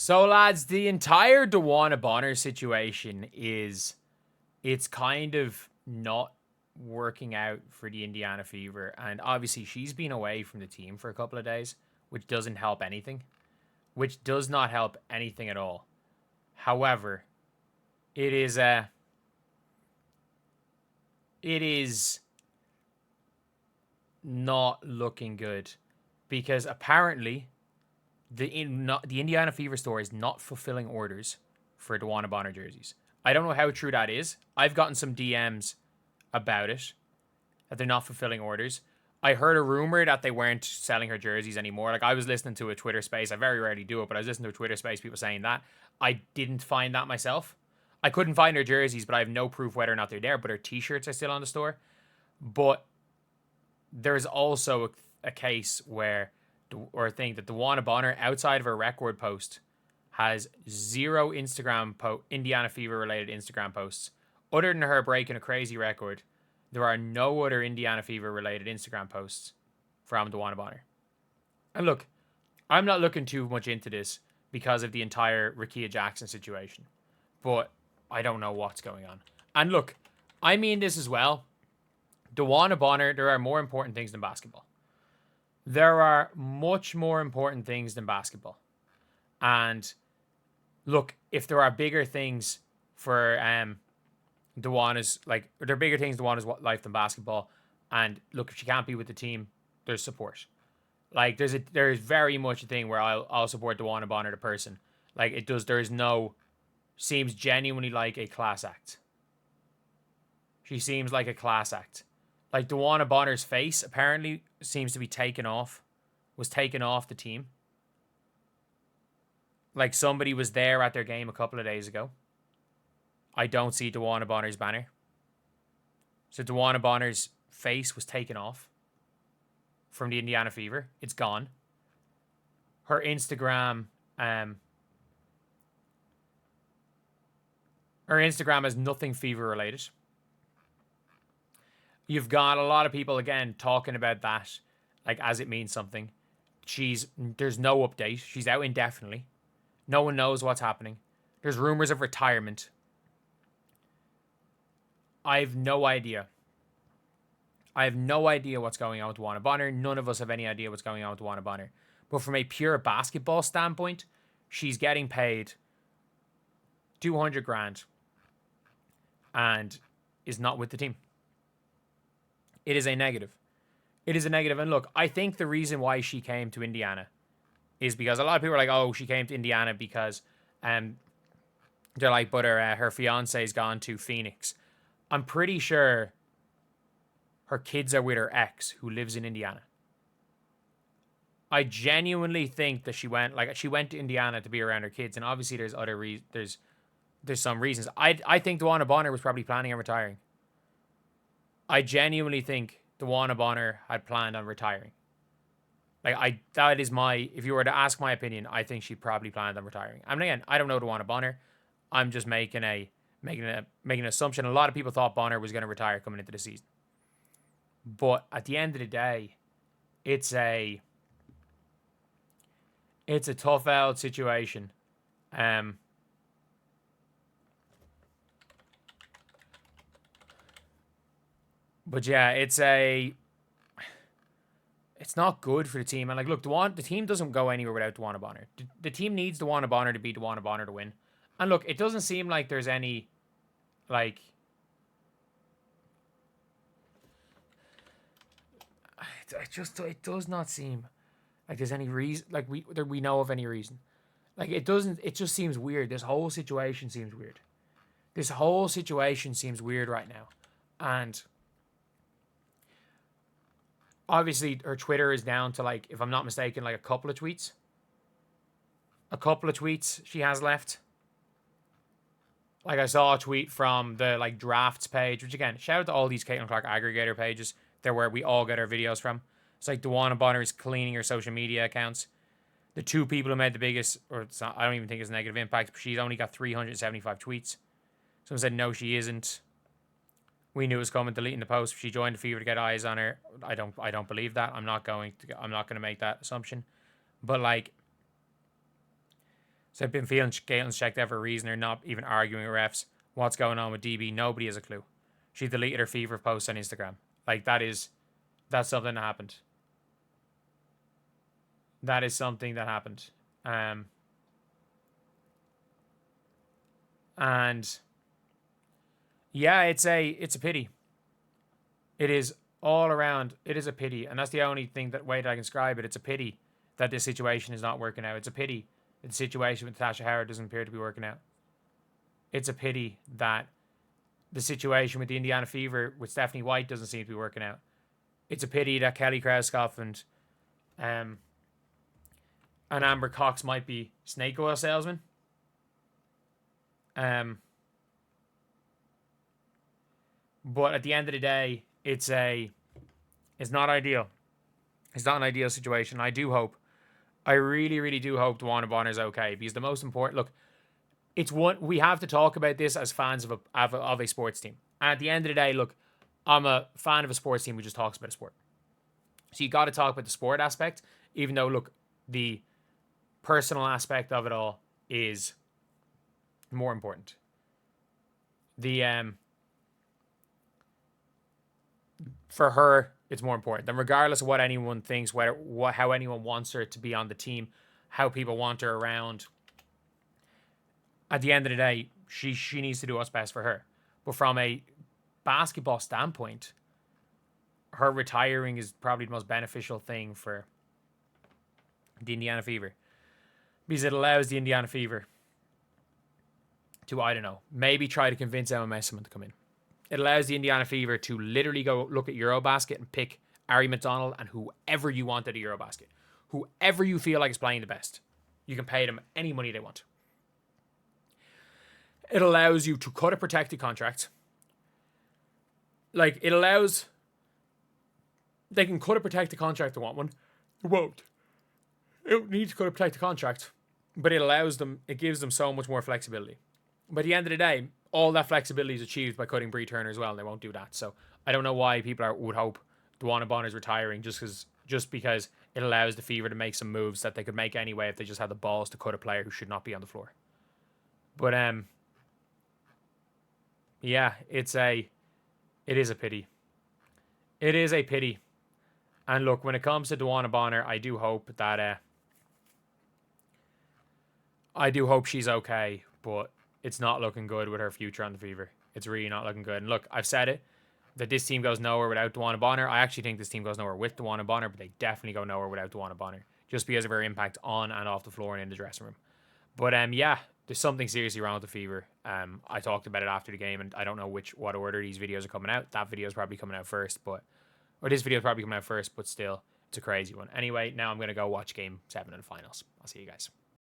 So, lads, the entire Dewanna Bonner situation it's kind of not working out for the Indiana Fever. And obviously, she's been away from the team for a couple of days, which doesn't help anything, which does not help anything at all. However, it is it is not looking good because apparently the Indiana Fever store is not fulfilling orders for Dewanna Bonner jerseys. I don't know how true that is. I've gotten some DMs about it, that they're not fulfilling orders. I heard a rumor that they weren't selling her jerseys anymore. Like, I was listening to a Twitter space. I very rarely do it, but I was listening to a Twitter space, people saying that. I didn't find that myself. I couldn't find her jerseys, but I have no proof whether or not they're there. But her t-shirts are still on the store. But there's also a case where, or a thing that Dewanna Bonner, outside of her record post, has zero Indiana Fever related Instagram posts. Other than her breaking a crazy record, there are no other Indiana Fever related Instagram posts from Dewanna Bonner. And look, I'm not looking too much into this because of the entire Rickea Jackson situation, but I don't know what's going on. And look, I mean this as well. Dewanna Bonner, there are more important things than basketball. There are much more important things than basketball. And look, if there are bigger things for Dewanna's, like, there are bigger things in Dewanna's life than basketball. And look, if she can't be with the team, there's support. Like, there's very much a thing where I'll support Dewanna Bonner, the person. Like, it does, seems genuinely like a class act. She seems like a class act. Like, Dewanna Bonner's face apparently seems to be was taken off the team. Like, somebody was there at their game a couple of days ago. I don't see Dewanna Bonner's banner. So Dewanna Bonner's face was taken off from the Indiana Fever. It's gone. Her Instagram, her Instagram has nothing Fever related. You've got a lot of people, again, talking about that, like, as it means something. There's no update. She's out indefinitely. No one knows what's happening. There's rumors of retirement. I have no idea. I have no idea what's going on with Dewanna Bonner. None of us have any idea what's going on with Dewanna Bonner. But from a pure basketball standpoint, she's getting paid 200 grand and is not with the team. It is a negative. It is a negative. And look, I think the reason why she came to Indiana is because a lot of people are like, oh, she came to Indiana because they're like, but her fiance's gone to Phoenix. I'm pretty sure her kids are with her ex who lives in Indiana. I genuinely think that she went to Indiana to be around her kids, and obviously there's other there's some reasons. I think Dewanna Bonner was probably planning on retiring. I genuinely think Dewanna Bonner had planned on retiring. Like, that is if you were to ask my opinion, I think she probably planned on retiring. I mean, again, I don't know Dewanna Bonner. I'm just making an assumption. A lot of people thought Bonner was going to retire coming into the season. But at the end of the day, it's a tough out situation. But yeah, it's not good for the team. And like, look, the team doesn't go anywhere without Dewanna Bonner. The team needs Dewanna Bonner to be Dewanna Bonner to win. And look, it doesn't seem like there's any, like, it does not seem like there's any reason, like we know of any reason. Like, it just seems weird. This whole situation seems weird. This whole situation seems weird right now. And obviously her Twitter is down to, like, if I'm not mistaken, like a couple of tweets. A couple of tweets she has left. Like, I saw a tweet from the, like, drafts page, which, again, shout out to all these Caitlin Clark aggregator pages. They're where we all get our videos from. It's like Dewanna Bonner is cleaning her social media accounts. The two people who made the biggest, I don't even think it's a negative impact, but she's only got 375 tweets. Someone said, no, she isn't. We knew it was coming, deleting the post. She joined the Fever to get eyes on her. I don't believe that. I'm not going to make that assumption. But, like, So I've been feeling Galen's checked out for a reason or not even arguing with refs. What's going on with DB? Nobody has a clue. She deleted her fever post on Instagram. Like that's something that happened. That is something that happened. And yeah, it's a pity. It is all around. It is a pity, and that's the only way that I can describe it. It's a pity that this situation is not working out. It's a pity that the situation with Tasha Howard doesn't appear to be working out. It's a pity that the situation with the Indiana Fever with Stephanie White doesn't seem to be working out. It's a pity that Kelly Krauskopf and Amber Cox might be snake oil salesmen. But at the end of the day, it's not ideal. It's not an ideal situation. I really, really do hope Dewanna Bonner is okay, because the most important, look, it's one, we have to talk about this as fans of a sports team. And at the end of the day, look, I'm a fan of a sports team who just talks about a sport. So you got to talk about the sport aspect, even though, look, the personal aspect of it all is more important. For her, it's more important. And regardless of what anyone thinks, how anyone wants her to be on the team, how people want her around, at the end of the day, she needs to do what's best for her. But from a basketball standpoint, her retiring is probably the most beneficial thing for the Indiana Fever, because it allows the Indiana Fever to, I don't know, maybe try to convince Emma Messerman to come in. It allows the Indiana Fever to literally go look at Eurobasket and pick Ari McDonald and whoever you want at a Eurobasket. Whoever you feel like is playing the best. You can pay them any money they want. It allows you to cut a protected contract. Like, they can cut a protected contract they want one. It won't. It don't need to cut a protected contract. But it gives them so much more flexibility. But at the end of the day, all that flexibility is achieved by cutting Bree Turner as well, and they won't do that. So I don't know why people would hope Dewanna Bonner's retiring just because it allows the Fever to make some moves that they could make anyway if they just had the balls to cut a player who should not be on the floor. But yeah, it is a pity. It is a pity. And look, when it comes to Dewanna Bonner, I do hope she's okay, but it's not looking good with her future on the Fever. It's really not looking good. And look, I've said it, that this team goes nowhere without Dewanna Bonner. I actually think this team goes nowhere with Dewanna Bonner, but they definitely go nowhere without Dewanna Bonner, just because of her impact on and off the floor and in the dressing room. But yeah, there's something seriously wrong with the Fever. I talked about it after the game, and I don't know what order these videos are coming out. That video is probably coming out first, this video is probably coming out first, but still, it's a crazy one. Anyway, now I'm going to go watch Game 7 of the finals. I'll see you guys.